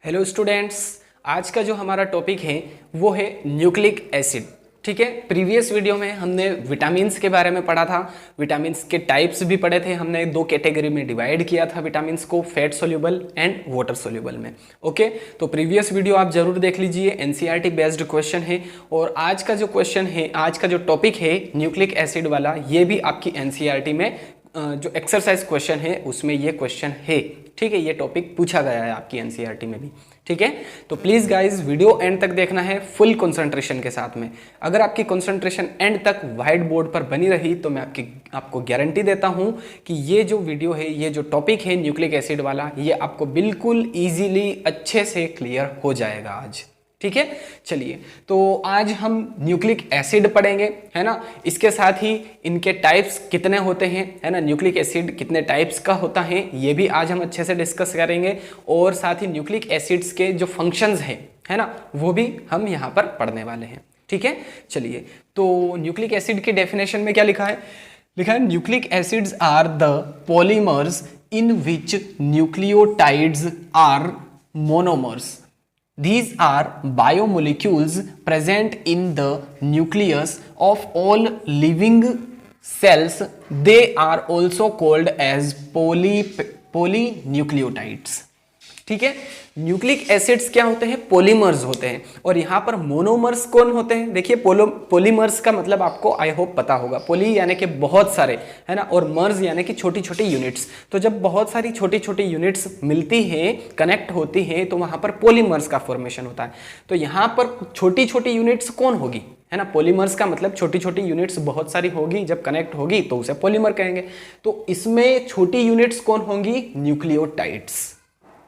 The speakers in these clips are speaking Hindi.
हेलो स्टूडेंट्स, आज का जो हमारा टॉपिक है वो है न्यूक्लिक एसिड। ठीक है, प्रीवियस वीडियो में हमने विटामिन्स के बारे में पढ़ा था। विटामिन्स के टाइप्स भी पढ़े थे। हमने दो कैटेगरी में डिवाइड किया था विटामिन्स को, fat soluble and water soluble में। ओके, तो प्रीवियस वीडियो आप जरूर देख लीजिए, एनसीईआरटी बेस्ड क्वेश्चन है। और आज का जो क्वेश्चन है, आज का जो टॉपिक है न्यूक्लिक एसिड वाला, ये भी आपकी एनसीईआरटी में जो एक्सरसाइज क्वेश्चन है उसमें ये क्वेश्चन है। ठीक है, ये टॉपिक पूछा गया है आपकी एनसीईआरटी में भी। ठीक है, तो प्लीज गाइज वीडियो एंड तक देखना है फुल कंसंट्रेशन के साथ में। अगर आपकी कंसंट्रेशन एंड तक व्हाइट बोर्ड पर बनी रही तो मैं आपको गारंटी देता हूं कि ये जो वीडियो है, ये जो टॉपिक है न्यूक्लिक एसिड वाला, ये आपको बिल्कुल ईजिली अच्छे से क्लियर हो जाएगा आज। ठीक है, चलिए तो आज हम न्यूक्लिक एसिड पढ़ेंगे, है ना। इसके साथ ही इनके टाइप्स कितने होते हैं, है ना, न्यूक्लिक एसिड कितने टाइप्स का होता है, ये भी आज हम अच्छे से डिस्कस करेंगे। और साथ ही न्यूक्लिक एसिड्स के जो फंक्शंस हैं, है ना, वो भी हम यहाँ पर पढ़ने वाले हैं। ठीक है, चलिए तो न्यूक्लिक एसिड की डेफिनेशन में क्या लिखा है? लिखा है nucleic acids are the polymers in which nucleotides are monomers. These are biomolecules present in the nucleus of all living cells. They are also called as polynucleotides. ठीक है, न्यूक्लिक एसिड्स क्या होते हैं? पॉलीमर्स होते हैं। और यहाँ पर मोनोमर्स कौन होते हैं? देखिए, पॉलीमर्स का मतलब आपको आई होप पता होगा। पॉली यानी कि बहुत सारे, है ना, और मर्स यानी कि छोटी छोटी यूनिट्स। तो जब बहुत सारी छोटी छोटी यूनिट्स मिलती हैं, कनेक्ट होती हैं, तो वहाँ पर पॉलीमर्स का फॉर्मेशन होता है। तो यहाँ पर छोटी छोटी यूनिट्स कौन होगी, है ना। पॉलीमर्स का मतलब छोटी छोटी यूनिट्स बहुत सारी होगी, जब कनेक्ट होगी तो उसे पॉलीमर कहेंगे। तो इसमें छोटी यूनिट्स कौन होंगी? न्यूक्लियोटाइड्स।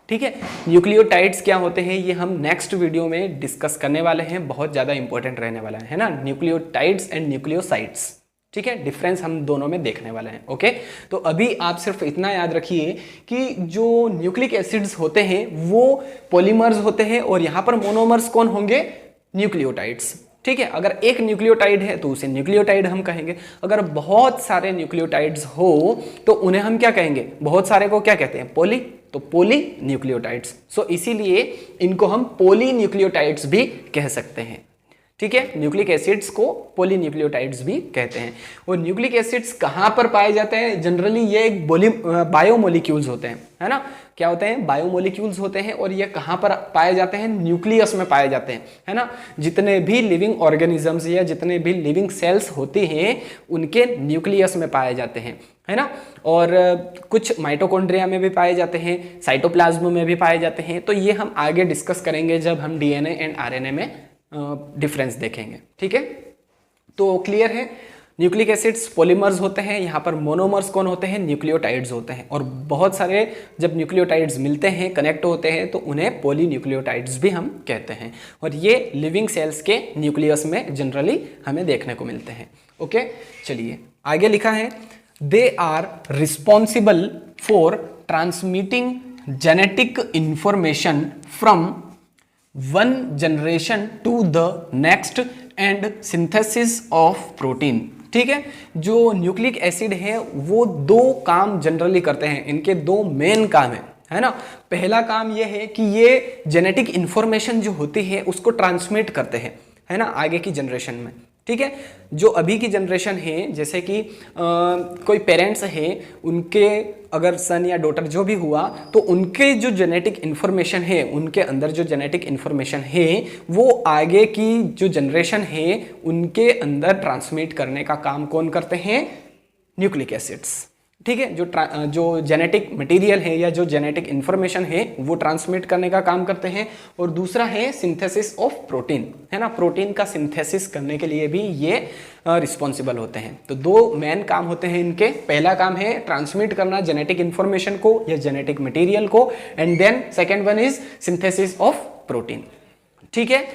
ठीक है, न्यूक्लियोटाइड्स क्या होते हैं ये हम नेक्स्ट वीडियो में डिस्कस करने वाले हैं, बहुत ज़्यादा इंपॉर्टेंट रहने वाला है ना, न्यूक्लियोटाइड्स एंड न्यूक्लियोसाइड्स। ठीक है, डिफरेंस हम दोनों में देखने वाले हैं। ओके, तो अभी आप सिर्फ इतना याद रखिए कि जो न्यूक्लिक एसिड्स होते हैं वो पॉलीमर्स होते हैं, और यहाँ पर मोनोमर्स कौन होंगे? न्यूक्लियोटाइड्स। ठीक है, अगर एक न्यूक्लियोटाइड है तो उसे न्यूक्लियोटाइड हम कहेंगे। अगर बहुत सारे न्यूक्लियोटाइड्स हो तो उन्हें हम क्या कहेंगे? बहुत सारे को क्या कहते हैं? पॉली। तो पॉली न्यूक्लियोटाइड्स। सो इसीलिए इनको हम पॉली न्यूक्लियोटाइड्स भी कह सकते हैं। ठीक है, न्यूक्लिक एसिड्स को पॉली न्यूक्लियोटाइड्स भी कहते हैं। और न्यूक्लिक एसिड्स कहाँ पर पाए जाते हैं? जनरली ये एक बायोमोलिक्यूल्स होते हैं, है ना। क्या होते हैं? बायोमोलिक्यूल्स होते हैं। और ये कहाँ पर पाए जाते हैं? न्यूक्लियस में पाए जाते हैं, है ना। जितने भी लिविंग ऑर्गेनिजम्स या जितने भी लिविंग सेल्स होती हैं उनके न्यूक्लियस में पाए जाते हैं, है ना। और कुछ माइटोकॉन्ड्रिया में भी पाए जाते हैं, साइटोप्लाज्म में भी पाए जाते हैं। तो ये हम आगे डिस्कस करेंगे जब हम डीएनए एंड आरएनए में डिफरेंस देखेंगे। ठीक है, तो क्लियर है, न्यूक्लिक एसिड्स पॉलीमर्स होते हैं, यहाँ पर मोनोमर्स कौन होते हैं? न्यूक्लियोटाइड्स होते हैं। और बहुत सारे जब न्यूक्लियोटाइड्स मिलते हैं, कनेक्ट होते हैं, तो उन्हें पॉलीन्यूक्लियोटाइड्स भी हम कहते हैं। और ये लिविंग सेल्स के न्यूक्लियस में जनरली हमें देखने को मिलते हैं। ओके, चलिए आगे लिखा है, they are responsible for transmitting genetic information from one generation to the next and synthesis of protein. ठीक है, जो न्यूक्लिक एसिड है वो दो काम जनरली करते हैं, इनके दो मेन काम है ना। पहला काम ये है कि ये जेनेटिक इंफॉर्मेशन जो होती है उसको ट्रांसमिट करते हैं, है ना, आगे की जनरेशन में। ठीक है, जो अभी की जनरेशन है, जैसे कि कोई पेरेंट्स हैं, उनके अगर सन या डॉटर जो भी हुआ, तो उनके जो जेनेटिक इन्फॉर्मेशन है, उनके अंदर जो जेनेटिक इन्फॉर्मेशन है वो आगे की जो जनरेशन है उनके अंदर ट्रांसमिट करने का काम कौन करते हैं? Nucleic acids. ठीक है, जो जेनेटिक मटेरियल है या जो जेनेटिक इन्फॉर्मेशन है वो ट्रांसमिट करने का काम करते हैं। और दूसरा है सिंथेसिस ऑफ प्रोटीन, है ना, प्रोटीन का सिंथेसिस करने के लिए भी ये रिस्पॉन्सिबल होते हैं। तो दो मेन काम होते हैं इनके। पहला काम है ट्रांसमिट करना जेनेटिक इन्फॉर्मेशन को या जेनेटिक मटेरियल को, and then second one is synthesis of protein. ठीक है,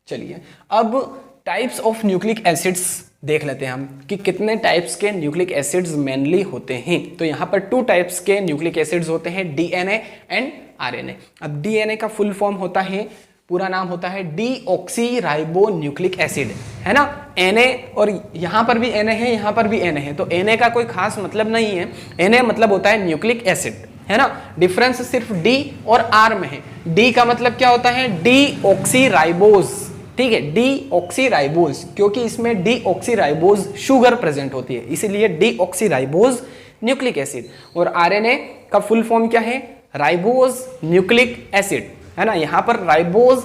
चलिए अब टाइप्स ऑफ न्यूक्लिक एसिड्स देख लेते हैं हम कि कितने टाइप्स के न्यूक्लिक एसिड्स मेनली होते हैं। तो यहाँ पर 2 टाइप्स के न्यूक्लिक एसिड्स होते हैं, डीएनए एंड आरएनए। अब डीएनए का फुल फॉर्म होता है, पूरा नाम होता है डीऑक्सी राइबो न्यूक्लिक एसिड, है ना, Na। और यहाँ पर भी Na है, यहाँ पर भी Na है। तो Na का कोई खास मतलब नहीं है, Na मतलब होता है न्यूक्लिक एसिड, है ना। डिफरेंस सिर्फ डी और आर में है। डी का मतलब क्या होता है, डीऑक्सीराइबोज, ठीक है, डीऑक्सीराइबोज, क्योंकि इसमें डीऑक्सीराइबोज शुगर प्रेजेंट होती है, इसीलिए डीऑक्सीराइबोज न्यूक्लिक एसिड। और आरएनए का फुल फॉर्म क्या है, राइबोज न्यूक्लिक एसिड, है ना। यहाँ पर राइबोज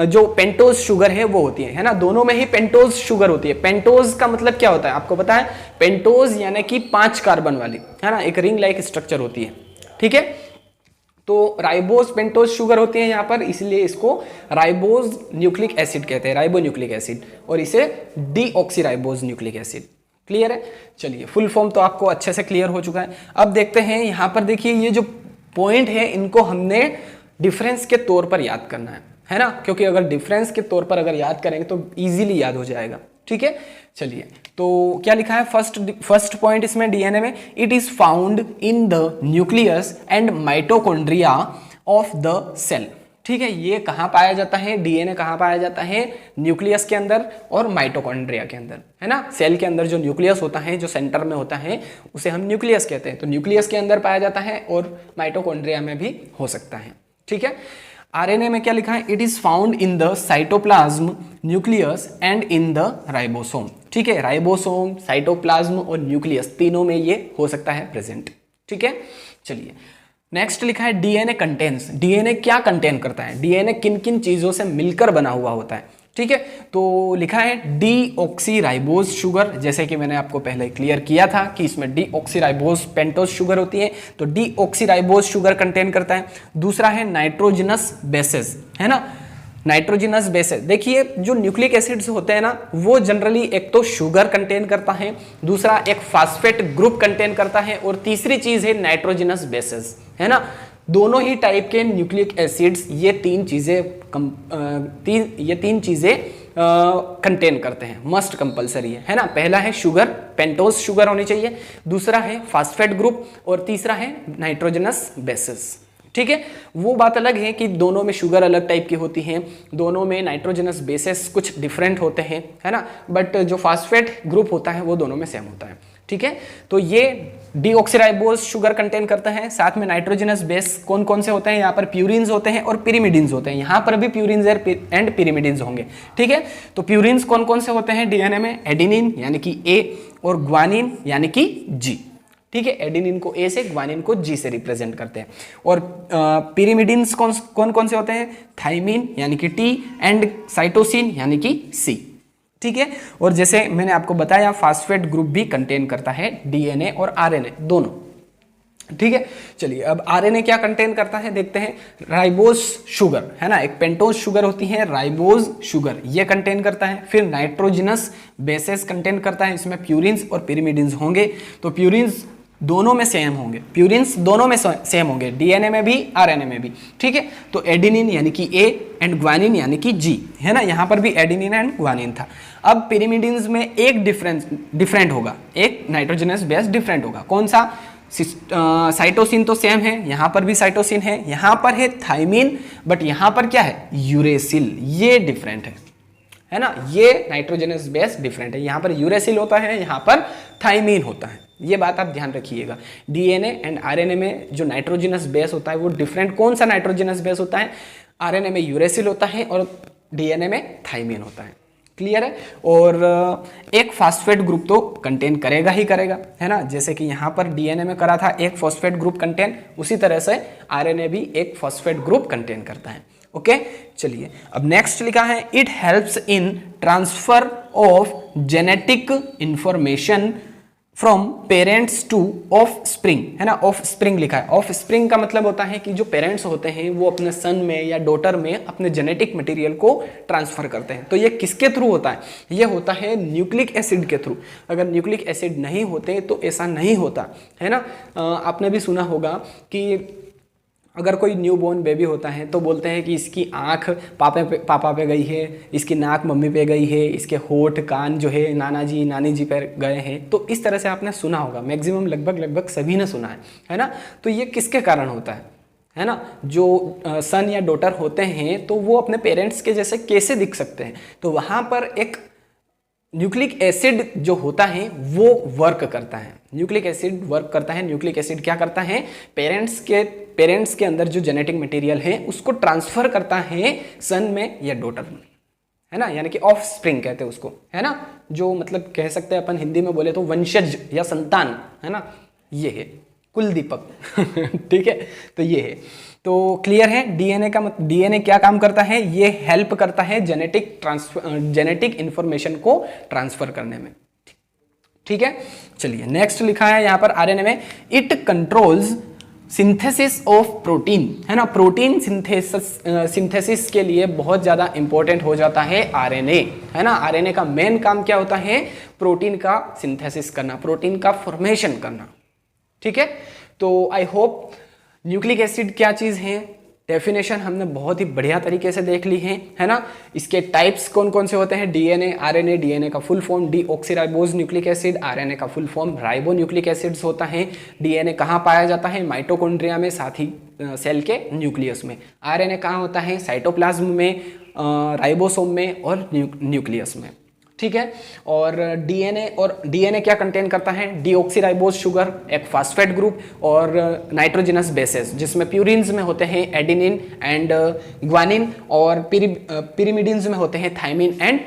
जो पेंटोज शुगर है वो होती है ना, दोनों में ही पेंटोज शुगर होती है। पेंटोज का मतलब क्या होता है आपको पता है, पेंटोज यानी कि 5 कार्बन वाली, है ना, एक रिंग लाइक स्ट्रक्चर होती है, ठीक है। तो राइबोज पेंटोज शुगर होती है यहाँ पर, इसलिए इसको राइबोज न्यूक्लिक एसिड कहते हैं, राइबो न्यूक्लिक एसिड, और इसे डीऑक्सीराइबोज न्यूक्लिक एसिड। क्लियर है, चलिए फुल फॉर्म तो आपको अच्छे से क्लियर हो चुका है। अब देखते हैं यहाँ पर, देखिए ये जो पॉइंट है इनको हमने डिफरेंस के तौर पर याद करना है ना, क्योंकि अगर डिफरेंस के तौर पर अगर याद करेंगे तो इजीली याद हो जाएगा, ठीक है। चलिए तो क्या लिखा है, फर्स्ट पॉइंट इसमें डीएनए में, it is found in the nucleus and mitochondria of the cell, ठीक है। ये कहाँ पाया जाता है, डीएनए कहाँ पाया जाता है, न्यूक्लियस के अंदर और माइटोकॉन्ड्रिया के अंदर, है ना। सेल के अंदर जो न्यूक्लियस होता है, जो सेंटर में होता है, उसे हम न्यूक्लियस कहते हैं। तो न्यूक्लियस के अंदर पाया जाता है और माइटोकॉन्ड्रिया में भी हो सकता है, ठीक है। आरएनए में क्या लिखा है, it is found in the cytoplasm, nucleus and in the ribosome, ठीक है। राइबोसोम, साइटोप्लाज्म और न्यूक्लियस तीनों में ये हो सकता है प्रेजेंट, ठीक है। चलिए नेक्स्ट लिखा है डीएनए कंटेन्स, डीएनए क्या कंटेन करता है, डीएनए किन किन चीजों से मिलकर बना हुआ होता है, ठीक है। तो लिखा है डीऑक्सीराइबोज शुगर, जैसे कि मैंने आपको पहले क्लियर किया था कि इसमें डीऑक्सीराइबोज पेंटोज शुगर होती है, तो डीऑक्सीराइबोज शुगर कंटेन करता है। दूसरा है नाइट्रोजनस बेसेस, है ना, नाइट्रोजनस बेसेस। देखिए जो न्यूक्लिक एसिड्स होते हैं ना, वो जनरली एक तो शुगर कंटेन करता है, दूसरा एक फास्फेट ग्रुप कंटेन करता है, और तीसरी चीज है नाइट्रोजनस बेसेस, है ना। दोनों ही टाइप के न्यूक्लिक एसिड्स ये तीन चीजें कंटेन करते हैं, मस्ट कंपलसरी है ना। पहला है शुगर, पेंटोज शुगर होनी चाहिए, दूसरा है फास्फेट ग्रुप, और तीसरा है नाइट्रोजनस बेसेस, ठीक है। वो बात अलग है कि दोनों में शुगर अलग टाइप की होती हैं, दोनों में नाइट्रोजनस बेसेस कुछ डिफरेंट होते हैं, है ना, बट जो फास्फेट ग्रुप होता है वो दोनों में सेम होता है, ठीक है। तो ये डीऑक्सीराइबोज शुगर कंटेन करता है, साथ में नाइट्रोजनस बेस कौन कौन से होते हैं, यहाँ पर प्यूरिन्स होते हैं और पिरिमिडिन्स होते हैं, यहाँ पर भी प्यूरिन्स एंड पिरिमिडिन्स होंगे, ठीक है। तो प्यूरिन्स कौन कौन से होते हैं डीएनए में, एडेनिन यानी कि ए और ग्वानिन यानी कि जी, ठीक है। एडेनिन को ए से, ग्वानिन को जी से रिप्रेजेंट करते हैं। और पिरिमिडिन्स कौन कौन से होते हैं, थाइमिन यानी कि टी एंड साइटोसिन यानी कि सी, ठीक है। और जैसे मैंने आपको बताया फास्फेट ग्रुप भी कंटेन करता है डीएनए और आरएनए दोनों, ठीक है। चलिए अब आरएनए क्या कंटेन करता है देखते हैं, राइबोज शुगर, है ना, एक पेंटोज शुगर होती है, राइबोज शुगर ये कंटेन करता है। फिर नाइट्रोजनस बेसेस कंटेन करता है, इसमें प्यूरिन्स और पिरिमिडिन्स होंगे। तो प्यूरिन्स दोनों में सेम होंगे, प्यूरिन्स दोनों में सेम होंगे, डीएनए में भी आरएनए में भी, ठीक है। तो एडेनिन यानी कि ए एंड ग्वानिन यानी कि जी, है ना, यहाँ पर भी एडेनिन एंड ग्वानिन था। अब पिरिमिडिन्स में एक डिफरेंट होगा, एक नाइट्रोजनस बेस डिफरेंट होगा, कौन सा, साइटोसिन तो सेम है, यहाँ पर भी साइटोसिन है, यहाँ पर है थाइमिन, बट यहाँ पर क्या है, यूरेसिल, ये डिफरेंट है ना, ये नाइट्रोजनस बेस डिफरेंट है, यहाँ पर यूरेसिल होता है, यहाँ पर थाइमिन होता है, ये बात आप ध्यान रखिएगा। डीएनए एंड आरएनए में जो नाइट्रोजनस बेस होता है वो डिफरेंट, कौन सा नाइट्रोजनस बेस होता है, आरएनए में यूरेसिल होता है और डीएनए में थाइमिन होता है, क्लियर है। और एक फास्फेट ग्रुप तो कंटेन करेगा ही करेगा, है ना, जैसे कि यहाँ पर डीएनए में करा था एक फास्फेट ग्रुप कंटेन, उसी तरह से आरएनए भी एक फास्फेट ग्रुप कंटेन करता है, ओके। चलिए अब नेक्स्ट लिखा है, it helps in transfer of genetic information from parents two of spring, है ना, ऑफ स्प्रिंग लिखा है। ऑफ स्प्रिंग का मतलब होता है कि जो पेरेंट्स होते हैं वो अपने सन में या डॉटर में अपने जेनेटिक मटेरियल को ट्रांसफर करते हैं। तो ये किसके थ्रू होता है, ये होता है न्यूक्लिक एसिड के थ्रू। अगर न्यूक्लिक एसिड नहीं होते तो ऐसा नहीं होता, है ना। आपने भी सुना होगा कि अगर कोई न्यू बोर्न बेबी होता है तो बोलते हैं कि इसकी आँख पापा पे गई है, इसकी नाक मम्मी पे गई है, इसके होठ कान जो है नाना जी नानी जी पे गए हैं। तो इस तरह से आपने सुना होगा, मैक्सिमम लगभग सभी ने सुना है ना। तो ये किसके कारण होता है ना, जो सन या डॉटर होते हैं तो वो अपने पेरेंट्स के जैसे कैसे दिख सकते हैं, तो वहाँ पर एक न्यूक्लिक एसिड जो होता है वो वर्क करता है, न्यूक्लिक एसिड वर्क करता है। न्यूक्लिक एसिड क्या करता है, पेरेंट्स के अंदर जो जेनेटिक मटेरियल है उसको ट्रांसफर करता है सन में या डॉटर में, है ना, यानी कि ऑफ स्प्रिंग कहते हैं उसको, है ना, जो मतलब कह सकते हैं अपन हिंदी में बोले तो वंशज या संतान, है ना, ये है कुल दीपक ठीक है, तो ये है। तो क्लियर है, डीएनए का डीएनए क्या काम करता है, ये हेल्प करता है जेनेटिक इंफॉर्मेशन को ट्रांसफर करने में, ठीक है। चलिए नेक्स्ट लिखा है यहाँ पर आरएनए में, it controls synthesis of protein, है ना, प्रोटीन सिंथेसिस के लिए बहुत ज्यादा इंपॉर्टेंट हो जाता है आरएनए, है ना। आरएनए का मेन काम क्या होता है, प्रोटीन का सिंथेसिस करना, प्रोटीन का फॉर्मेशन करना, ठीक है। तो आई होप न्यूक्लिक एसिड क्या चीज है, डेफिनेशन हमने बहुत ही बढ़िया तरीके से देख ली है ना। इसके टाइप्स कौन कौन से होते हैं, डीएनए, आरएनए, डीएनए का full form deoxyribose nucleic acid, RNA का full form ribonucleic acids होता है। डीएनए कहाँ पाया जाता है, माइटोकॉन्ड्रिया में, साथ ही सेल के न्यूक्लियस में। आरएनए कहाँ होता है, साइटोप्लाज्म में, राइबोसोम में और न्यूक्लियस में, ठीक है। और डीएनए क्या कंटेन करता है, डीऑक्सीराइबोज शुगर, एक फास्फेट ग्रुप और नाइट्रोजनस बेसेस, जिसमें प्यूरिन्स में होते हैं एडेनिन एंड ग्वानिन और पिरिमिडिन्स में होते हैं थाइमिन एंड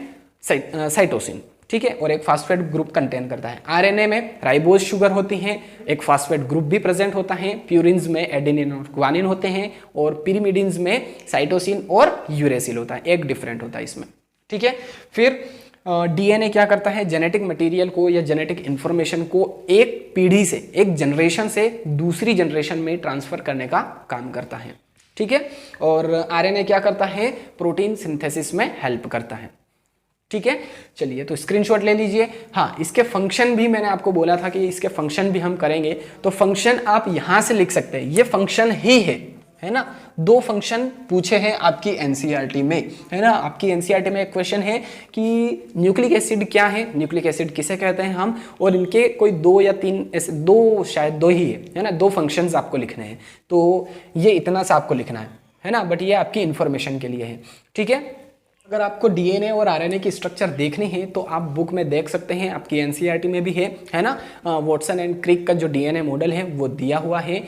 साइटोसिन, ठीक है। और एक फास्फेट ग्रुप कंटेन करता है। आरएनए में राइबोज शुगर होती है, एक फास्फेट ग्रुप भी प्रेजेंट होता है, प्यूरिन्स में एडेनिन और ग्वानिन होते हैं और पिरिमिडिन्स में साइटोसिन और यूरेसिल होता है, एक डिफरेंट होता है इसमें, ठीक है। फिर डीएनए क्या करता है, जेनेटिक मटेरियल को या जेनेटिक इंफॉर्मेशन को एक पीढ़ी से, एक जनरेशन से दूसरी जनरेशन में ट्रांसफर करने का काम करता है, ठीक है। और आरएनए क्या करता है, प्रोटीन सिंथेसिस में हेल्प करता है, ठीक है। चलिए तो स्क्रीनशॉट ले लीजिए। हाँ, इसके फंक्शन भी मैंने आपको बोला था कि इसके फंक्शन भी हम करेंगे, तो फंक्शन आप यहां से लिख सकते हैं, ये फंक्शन ही है ना। दो फंक्शन पूछे हैं आपकी एनसीईआरटी में, है ना। आपकी एनसीईआरटी में एक क्वेश्चन है कि न्यूक्लिक एसिड क्या है, न्यूक्लिक एसिड किसे कहते हैं हम, और इनके कोई दो या तीन ऐसे, दो शायद दो ही है ना, दो फंक्शंस आपको लिखने हैं। तो ये इतना सा आपको लिखना है ना, बट ये आपकी इंफॉर्मेशन के लिए है, ठीक है। अगर आपको डीएनए और आरएनए की स्ट्रक्चर देखनी है तो आप बुक में देख सकते हैं, आपकी एनसीईआरटी में भी है ना। वॉटसन एंड क्रिक का जो डीएनए मॉडल है वो दिया हुआ है।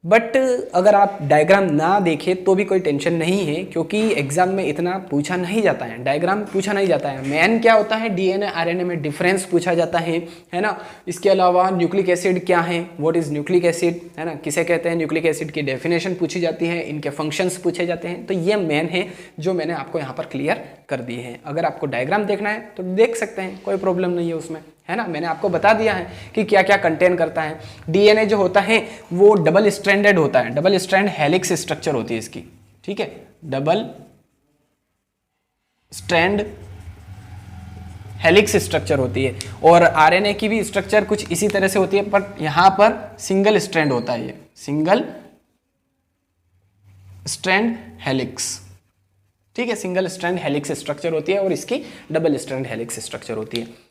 बट अगर आप डायग्राम ना देखें तो भी कोई टेंशन नहीं है, क्योंकि एग्जाम में इतना पूछा नहीं जाता है, डायग्राम पूछा नहीं जाता है। मेन क्या होता है, डीएनए आरएनए में डिफरेंस पूछा जाता है ना। इसके अलावा न्यूक्लिक एसिड क्या है, व्हाट इज न्यूक्लिक एसिड, है ना, किसे कहते हैं, न्यूक्लिक एसिड की डेफिनेशन पूछी जाती है, इनके फंक्शंस पूछे जाते हैं। तो ये मेन है जो मैंने आपको यहाँ पर क्लियर कर दिए हैं। अगर आपको डायग्राम देखना है तो देख सकते हैं, कोई प्रॉब्लम नहीं है उसमें, है ना। मैंने आपको बता दिया है कि क्या क्या कंटेन करता है। डीएनए जो होता है वो डबल स्ट्रैंडेड होता है, डबल स्ट्रैंड हेलिक्स स्ट्रक्चर होती है इसकी, ठीक है, डबल स्ट्रैंड हेलिक्स स्ट्रक्चर होती है। और आरएनए की भी स्ट्रक्चर कुछ इसी तरह से होती है, बट यहां पर सिंगल स्ट्रैंड होता है, ये सिंगल स्ट्रैंड हेलिक्स, ठीक है, सिंगल स्ट्रैंड हेलिक्स स्ट्रक्चर होती है, और इसकी डबल स्ट्रैंड हेलिक्स स्ट्रक्चर होती है।